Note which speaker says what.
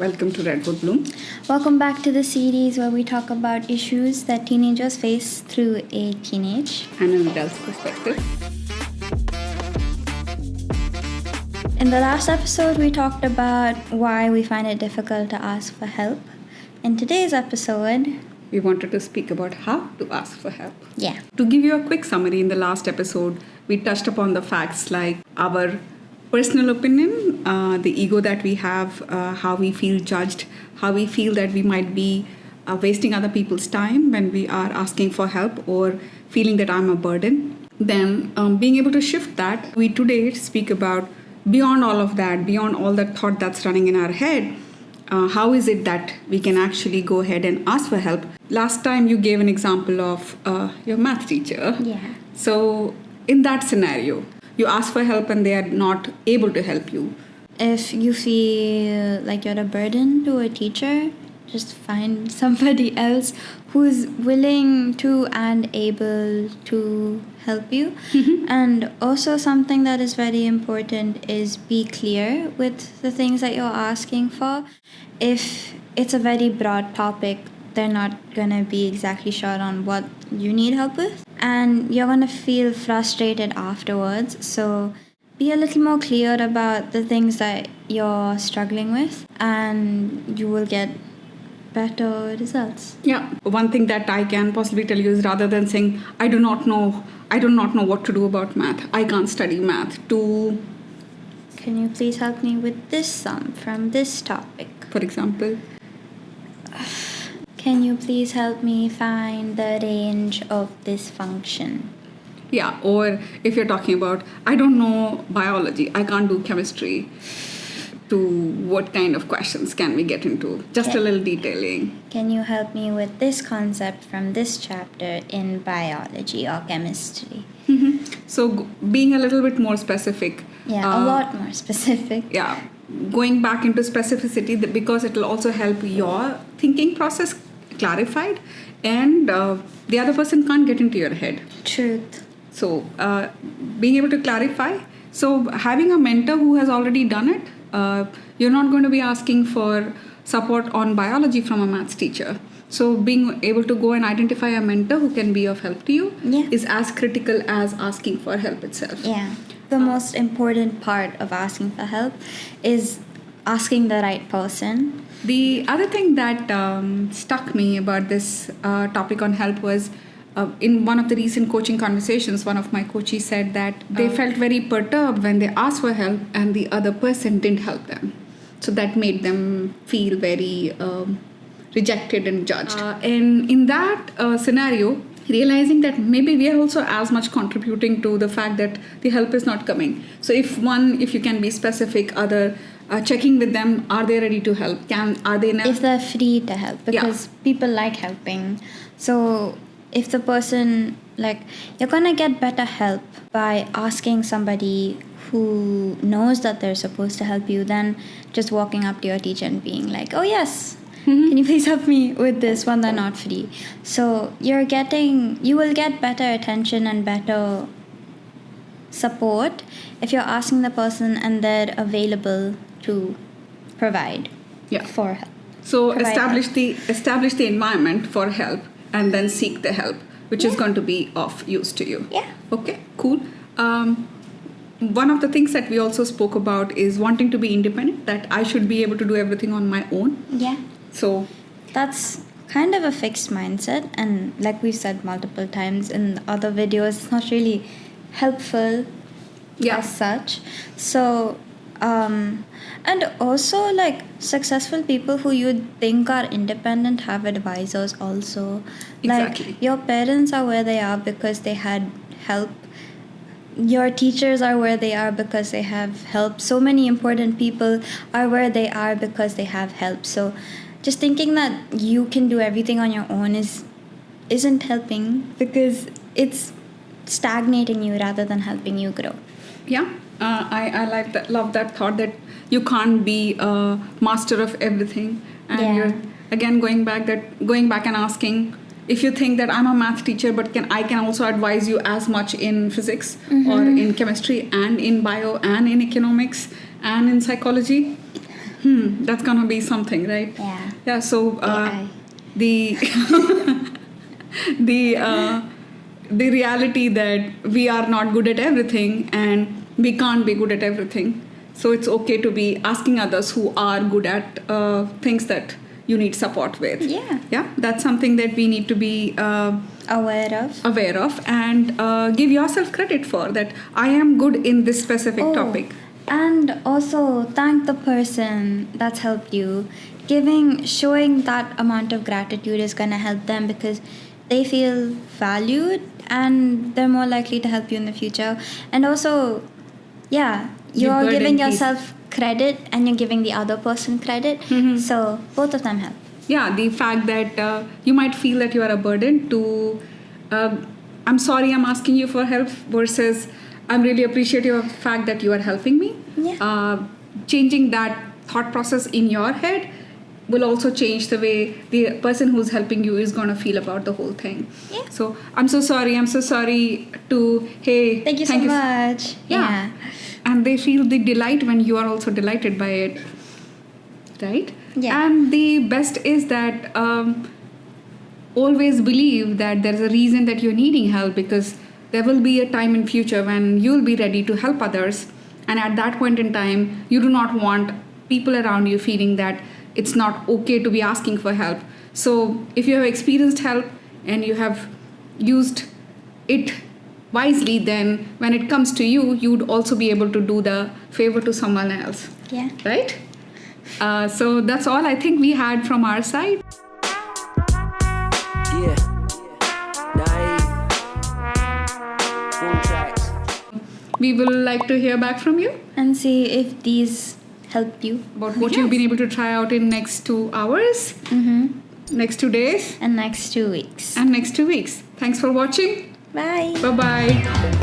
Speaker 1: Welcome to Redwood Bloom.
Speaker 2: Welcome back to the series where we talk about issues that teenagers face through a teenage
Speaker 1: and an adult's perspective.
Speaker 2: In the last episode, we talked about why we find it difficult to ask for help. In today's episode,
Speaker 1: we wanted to speak about how to ask for help.
Speaker 2: Yeah.
Speaker 1: To give you a quick summary, in the last episode, we touched upon the facts like our personal opinion, the ego that we have, how we feel judged, how we feel that we might be wasting other people's time when we are asking for help or feeling that I'm a burden. Then being able to shift that, we today speak about beyond all of that, beyond all that thought that's running in our head, how is it that we can actually go ahead and ask for help? Last time you gave an example of your math teacher.
Speaker 2: Yeah.
Speaker 1: So in that scenario, you ask for help and they are not able to help you.
Speaker 2: If you feel like you're a burden to a teacher, just find somebody else who's willing to and able to help you.
Speaker 1: Mm-hmm.
Speaker 2: And also something that is very important is be clear with the things that you're asking for. If it's a very broad topic, they're not gonna be exactly sure on what you need help with, and you're gonna feel frustrated afterwards. So be a little more clear about the things that you're struggling with, and you will get better results.
Speaker 1: Yeah. One thing that I can possibly tell you is, rather than saying, I do not know what to do about math, I can't study math, to,
Speaker 2: can you please help me with this sum from this topic?
Speaker 1: for example,
Speaker 2: can you please help me find the range of this function?
Speaker 1: yeah. Or if you're talking about, I don't know biology, I can't do chemistry, to what kind of questions can we get into? Just a little detailing.
Speaker 2: Can you help me with this concept from this chapter in biology or chemistry?
Speaker 1: Mm-hmm. So being a little bit more specific.
Speaker 2: Yeah, a lot more specific.
Speaker 1: Yeah, going back into specificity, because it will also help your thinking process clarified, and the other person can't get into your head.
Speaker 2: Truth.
Speaker 1: So being able to clarify. So having a mentor who has already done it, you're not going to be asking for support on biology from a maths teacher. So being able to go and identify a mentor who can be of help to you is as critical as asking for help itself.
Speaker 2: Yeah. The most important part of asking for help is asking the right person.
Speaker 1: The other thing that stuck me about this topic on help was, in one of the recent coaching conversations, one of my coaches said that they felt very perturbed when they asked for help and the other person didn't help them. So that made them feel very rejected and judged. And in that scenario, realizing that maybe we are also as much contributing to the fact that the help is not coming. So if you can be specific, other checking with them, are they ready to help? Are they
Speaker 2: if they're free to help, because people like helping. So if the person, you're gonna get better help by asking somebody who knows that they're supposed to help you than just walking up to your teacher and being like, oh yes, can you please help me with this one? They're not free. So you will get better attention and better support if you're asking the person and they're available to provide for help.
Speaker 1: So establish the environment for help and then seek the help, which is going to be of use to you.
Speaker 2: Yeah.
Speaker 1: Okay, cool. One of the things that we also spoke about is wanting to be independent, that I should be able to do everything on my own.
Speaker 2: Yeah.
Speaker 1: So
Speaker 2: that's kind of a fixed mindset, and like we've said multiple times in other videos, it's not really helpful as such. So and also, successful people who you think are independent have advisors also.
Speaker 1: Exactly.
Speaker 2: Your parents are where they are because they had help. Your teachers are where they are because they have help. So many important people are where they are because they have help. So just thinking that you can do everything on your own isn't helping, because it's stagnating you rather than helping you grow.
Speaker 1: Yeah, I love that thought that you can't be a master of everything, and you're again going back and asking, if you think that I'm a math teacher, but I can also advise you as much in physics or in chemistry and in bio and in economics and in psychology. That's gonna be something, right?
Speaker 2: Yeah.
Speaker 1: Yeah. So
Speaker 2: AI.
Speaker 1: the the the reality that we are not good at everything and we can't be good at everything. So it's okay to be asking others who are good at things that you need support with.
Speaker 2: Yeah.
Speaker 1: Yeah. That's something that we need to be
Speaker 2: Aware of.
Speaker 1: and give yourself credit for that. I am good in this specific topic.
Speaker 2: And also thank the person that's helped you. Showing that amount of gratitude is gonna help them because they feel valued and they're more likely to help you in the future. And also, yeah, you're
Speaker 1: burden
Speaker 2: giving
Speaker 1: peace.
Speaker 2: yourself credit and you're giving the other person credit. So both of them help.
Speaker 1: Yeah, the fact that you might feel that you are a burden to I'm sorry I'm asking you for help versus I'm really appreciative of the fact that you are helping me.
Speaker 2: Yeah.
Speaker 1: Changing that thought process in your head will also change the way the person who's helping you is going to feel about the whole thing.
Speaker 2: Yeah.
Speaker 1: So I'm so sorry to, hey,
Speaker 2: Thank you so much.
Speaker 1: Yeah. And they feel the delight when you are also delighted by it. Right?
Speaker 2: Yeah.
Speaker 1: And the best is that always believe that there's a reason that you're needing help, because there will be a time in future when you'll be ready to help others. And at that point in time, you do not want people around you feeling that it's not okay to be asking for help. So if you have experienced help and you have used it wisely, then when it comes to you, you would also be able to do the favor to someone else.
Speaker 2: Yeah.
Speaker 1: Right? So that's all I think we had from our side.
Speaker 3: Yeah. Boom tracks.
Speaker 1: We will like to hear back from you
Speaker 2: And see if these help you.
Speaker 1: about what you've been able to try out in next 2 hours, next 2 days,
Speaker 2: And next 2 weeks.
Speaker 1: and next 2 weeks. Thanks for watching.
Speaker 2: Bye.
Speaker 1: Bye-bye.